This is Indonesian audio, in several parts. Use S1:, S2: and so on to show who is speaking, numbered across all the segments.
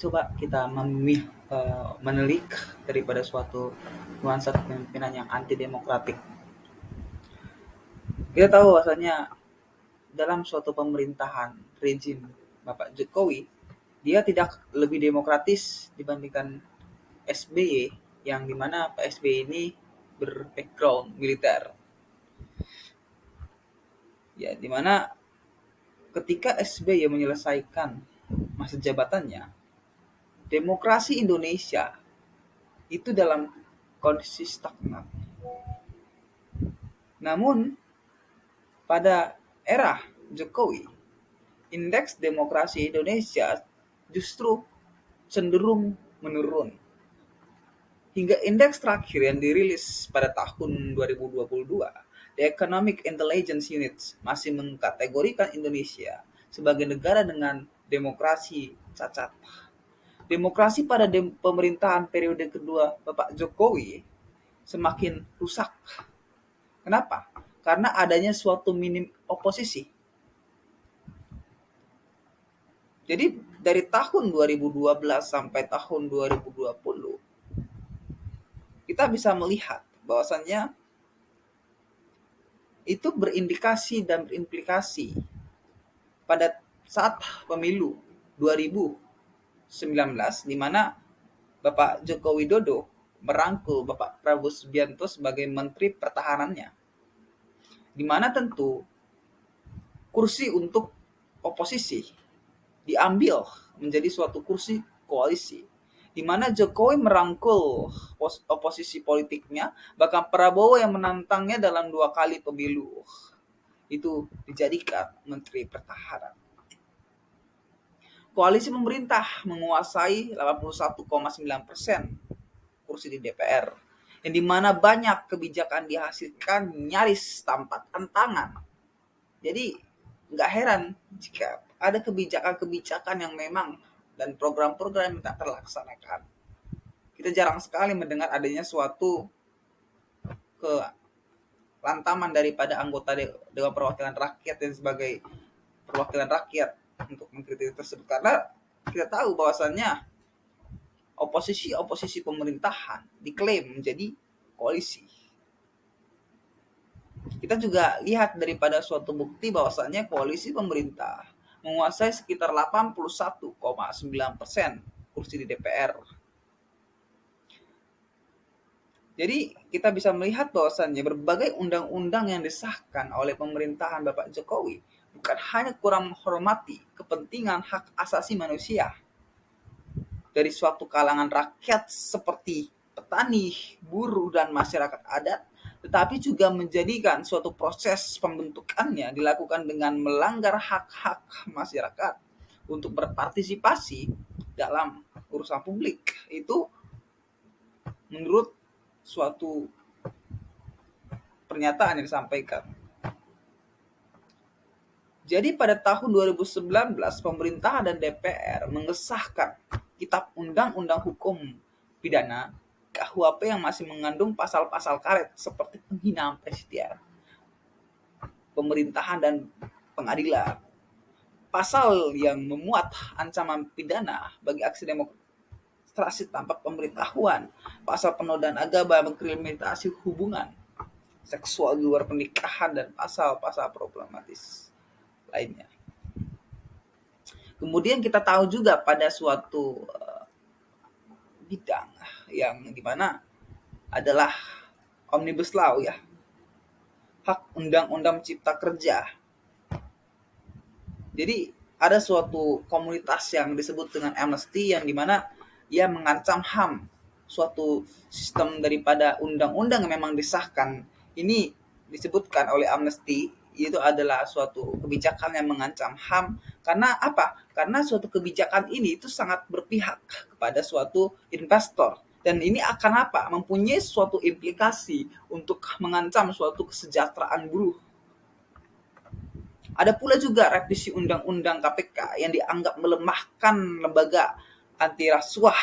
S1: coba kita menelik daripada suatu nuansa kepemimpinan yang anti demokratik. Kita tahu bahwasanya dalam suatu pemerintahan rezim Bapak Jokowi, dia tidak lebih demokratis dibandingkan SBY, yang dimana Pak SBY ini berbackground militer. Ya, dimana ketika SBY menyelesaikan masa jabatannya, demokrasi Indonesia itu dalam kondisi stagnan. Namun pada era Jokowi, indeks demokrasi Indonesia justru cenderung menurun. Hingga indeks terakhir yang dirilis pada tahun 2022, The Economic Intelligence Unit masih mengkategorikan Indonesia sebagai negara dengan demokrasi cacat. Demokrasi pada pemerintahan periode kedua Bapak Jokowi semakin rusak. Kenapa? Karena adanya suatu minim oposisi. Jadi dari tahun 2012 sampai tahun 2020, kita bisa melihat bahwasannya itu berindikasi dan berimplikasi pada saat pemilu 2019, di mana Bapak Joko Widodo merangkul Bapak Prabowo Subianto sebagai Menteri Pertahanannya, di mana tentu kursi untuk oposisi diambil menjadi suatu kursi koalisi, di mana Jokowi merangkul oposisi politiknya, bahkan Prabowo yang menantangnya dalam 2 kali pemilu itu dijadikan Menteri Pertahanan. Koalisi pemerintah menguasai 81,9% kursi di DPR, yang dimana banyak kebijakan dihasilkan nyaris tanpa tantangan. Jadi nggak heran jika ada kebijakan-kebijakan yang memang dan program-program yang tak terlaksanakan. Kita jarang sekali mendengar adanya suatu kelantaman daripada anggota Dewan Perwakilan Rakyat dan sebagai perwakilan rakyat untuk mengkritik tersebut, karena kita tahu bahwasannya oposisi pemerintahan diklaim menjadi koalisi. Kita juga lihat daripada suatu bukti bahwasannya koalisi pemerintah menguasai sekitar 81,9% kursi di DPR. Jadi kita bisa melihat bahwasannya berbagai undang-undang yang disahkan oleh pemerintahan Bapak Jokowi bukan hanya kurang menghormati kepentingan hak asasi manusia dari suatu kalangan rakyat seperti petani, buruh, dan masyarakat adat, tetapi juga menjadikan suatu proses pembentukannya dilakukan dengan melanggar hak-hak masyarakat untuk berpartisipasi dalam urusan publik. Itu menurut suatu pernyataan yang disampaikan. Jadi pada tahun 2019, pemerintah dan DPR mengesahkan Kitab Undang-Undang Hukum Pidana KUHP yang masih mengandung pasal-pasal karet seperti penghinaan presiden, pemerintahan, dan pengadilan. Pasal yang memuat ancaman pidana bagi aksi demonstrasi tanpa pemberitahuan, pasal penodaan agama, mengkriminalisasi hubungan seksual di luar pernikahan, dan pasal-pasal problematis lainnya. Kemudian kita tahu juga pada suatu bidang yang dimana adalah Omnibus Law, ya, hak undang-undang cipta kerja. Jadi ada suatu komunitas yang disebut dengan Amnesty, yang dimana ia mengancam HAM, suatu sistem daripada undang-undang yang memang disahkan. Ini disebutkan oleh Amnesty, itu adalah suatu kebijakan yang mengancam HAM. Karena apa? Karena suatu kebijakan ini itu sangat berpihak kepada suatu investor. Dan ini akan apa? Mempunyai suatu implikasi untuk mengancam suatu kesejahteraan buruh. Ada pula juga revisi Undang-Undang KPK yang dianggap melemahkan lembaga anti rasuah.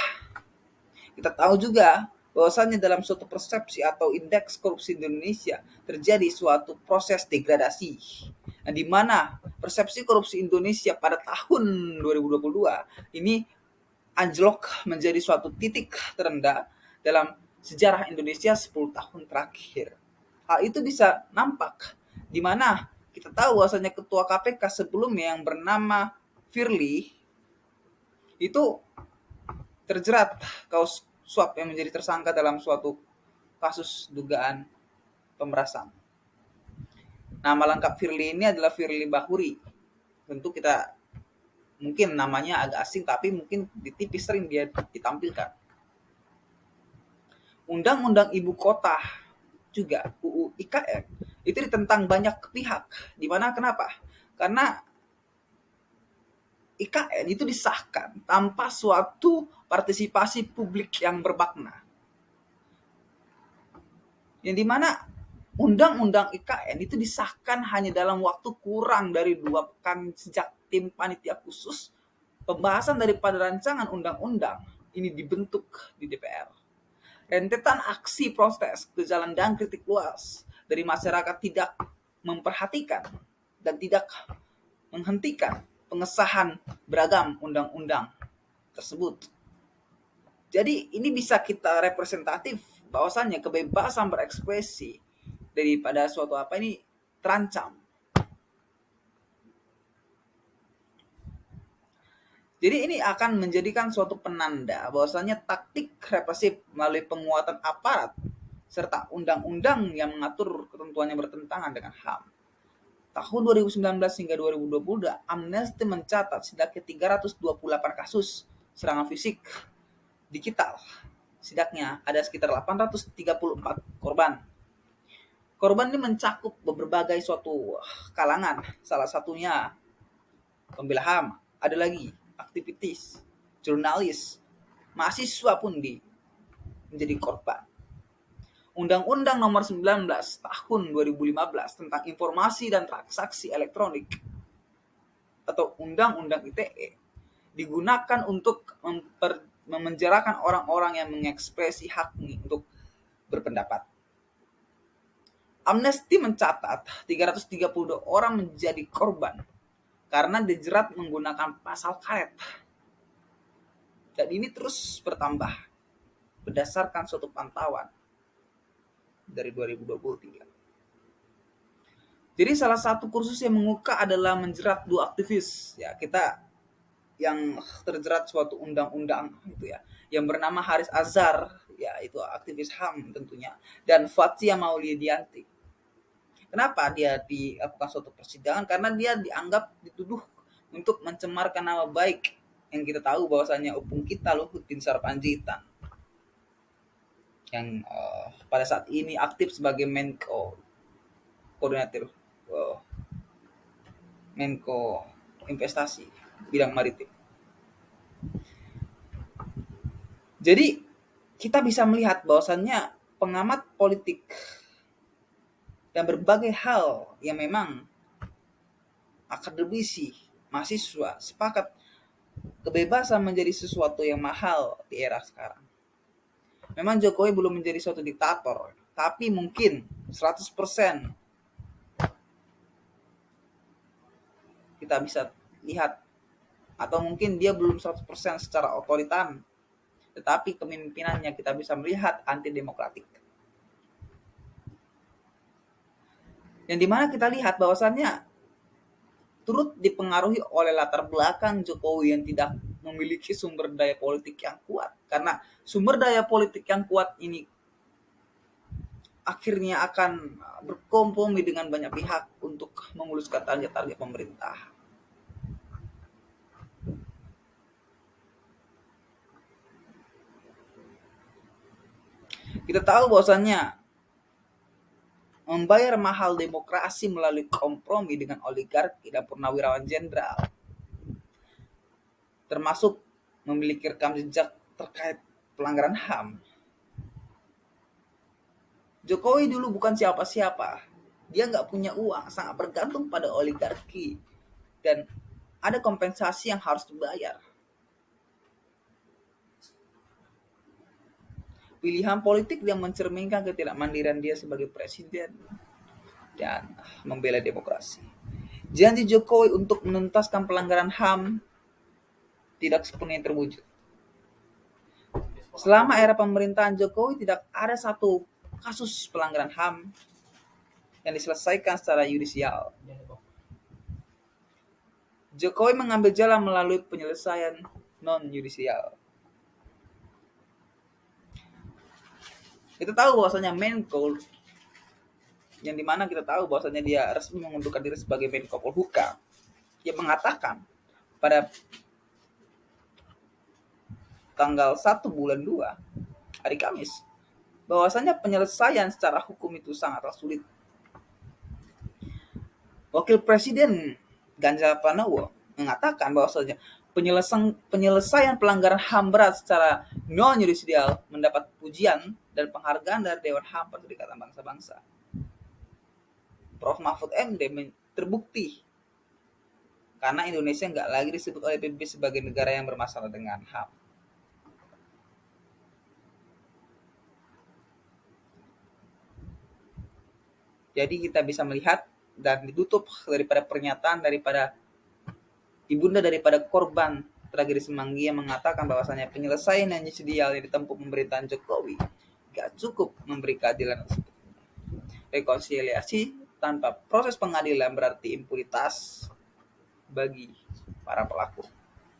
S1: Kita tahu juga bahwasannya dalam suatu persepsi atau indeks korupsi di Indonesia terjadi suatu proses degradasi, di mana persepsi korupsi Indonesia pada tahun 2022 ini anjlok menjadi suatu titik terendah dalam sejarah Indonesia 10 tahun terakhir. Hal itu bisa nampak di mana kita tahu bahwasanya ketua KPK sebelumnya yang bernama Firly itu terjerat kasus suap yang menjadi tersangka dalam suatu kasus dugaan pemerasan. Nama lengkap Firly ini adalah Firly Bahuri. Tentu kita mungkin namanya agak asing, tapi mungkin di TV sering dia ditampilkan. Undang-undang Ibu Kota juga UU IKN itu ditentang banyak pihak. Di mana kenapa? Karena IKN itu disahkan tanpa suatu partisipasi publik yang bermakna. Yang dimana undang-undang IKN itu disahkan hanya dalam waktu kurang dari 2 pekan sejak tim panitia khusus pembahasan daripada rancangan undang-undang ini dibentuk di DPR. Rentetan aksi protes, gejala dan kritik luas dari masyarakat tidak memperhatikan dan tidak menghentikan pengesahan beragam undang-undang tersebut. Jadi ini bisa kita representatif bahwasannya kebebasan berekspresi daripada suatu apa ini terancam. Jadi ini akan menjadikan suatu penanda bahwasanya taktik represif melalui penguatan aparat serta undang-undang yang mengatur ketentuannya bertentangan dengan HAM. Tahun 2019 hingga 2020, Amnesty mencatat setidaknya 328 kasus serangan fisik digital. Setidaknya ada sekitar 834 korban. Korban ini mencakup berbagai suatu kalangan, salah satunya pembela HAM, ada lagi aktivitis, jurnalis, mahasiswa pun menjadi korban. Undang-Undang Nomor 19 Tahun 2015 tentang Informasi dan Transaksi Elektronik atau Undang-Undang ITE digunakan untuk memenjarakan orang-orang yang mengekspresi haknya untuk berpendapat. Amnesty mencatat 332 orang menjadi korban karena dijerat menggunakan pasal karet. Dan ini terus bertambah berdasarkan suatu pantauan dari 2023. Jadi salah satu kursus yang menguka adalah menjerat 2 aktivis. Ya, kita yang terjerat suatu undang-undang itu ya, yang bernama Haris Azhar, ya itu aktivis HAM tentunya, dan Fathia Maulidianti. Kenapa dia dilakukan suatu persidangan? Karena dia dianggap dituduh untuk mencemarkan nama baik yang kita tahu bahwasanya opung kita Luhut Binsar Panjaitan yang pada saat ini aktif sebagai Menko koordinator Menko Investasi bidang maritim. Jadi kita bisa melihat bahwasannya pengamat politik dan berbagai hal yang memang akademisi, mahasiswa sepakat kebebasan menjadi sesuatu yang mahal di era sekarang. Memang Jokowi belum menjadi suatu diktator, tapi mungkin 100% kita bisa lihat, atau mungkin dia belum 100% secara otoritan, tetapi kepemimpinannya kita bisa melihat anti demokratik. Yang dimana kita lihat bahwasannya turut dipengaruhi oleh latar belakang Jokowi yang tidak memiliki sumber daya politik yang kuat. Karena sumber daya politik yang kuat ini akhirnya akan berkompromi dengan banyak pihak untuk memuluskan target-target pemerintah. Kita tahu bahwasannya membayar mahal demokrasi melalui kompromi dengan oligarki dan purnawirawan jenderal, termasuk memiliki rekam jejak terkait pelanggaran HAM. Jokowi dulu bukan siapa-siapa. Dia nggak punya uang, sangat bergantung pada oligarki. Dan ada kompensasi yang harus dibayar. Pilihan politik yang mencerminkan ketidakmandirian dia sebagai presiden dan membela demokrasi. Janji Jokowi untuk menuntaskan pelanggaran HAM tidak sepenuhnya terwujud. Selama era pemerintahan Jokowi tidak ada satu kasus pelanggaran HAM yang diselesaikan secara yudisial. Jokowi mengambil jalan melalui penyelesaian non-yudisial. Kita tahu bahwasanya Menko, yang dimana kita tahu bahwasanya dia resmi mengundurkan diri sebagai Menko Polhukam, dia mengatakan pada tanggal 1 bulan 2 hari Kamis bahwasanya penyelesaian secara hukum itu sangatlah sulit. Wakil Presiden Ganjar Pranowo mengatakan bahwasanya penyelesaian pelanggaran HAM berat secara non-yudisial mendapat pujian dan penghargaan dari Dewan HAM Perserikatan Bangsa-Bangsa. Prof. Mahfud MD terbukti karena Indonesia nggak lagi disebut oleh PBB sebagai negara yang bermasalah dengan HAM. Jadi kita bisa melihat dan ditutup daripada pernyataan daripada ibunda daripada korban tragedi Semanggi yang mengatakan bahwasanya penyelesaian yang yudisial yang ditempuh pemerintahan Jokowi gak cukup memberi keadilan. Rekonsiliasi tanpa proses pengadilan berarti impunitas bagi para pelaku.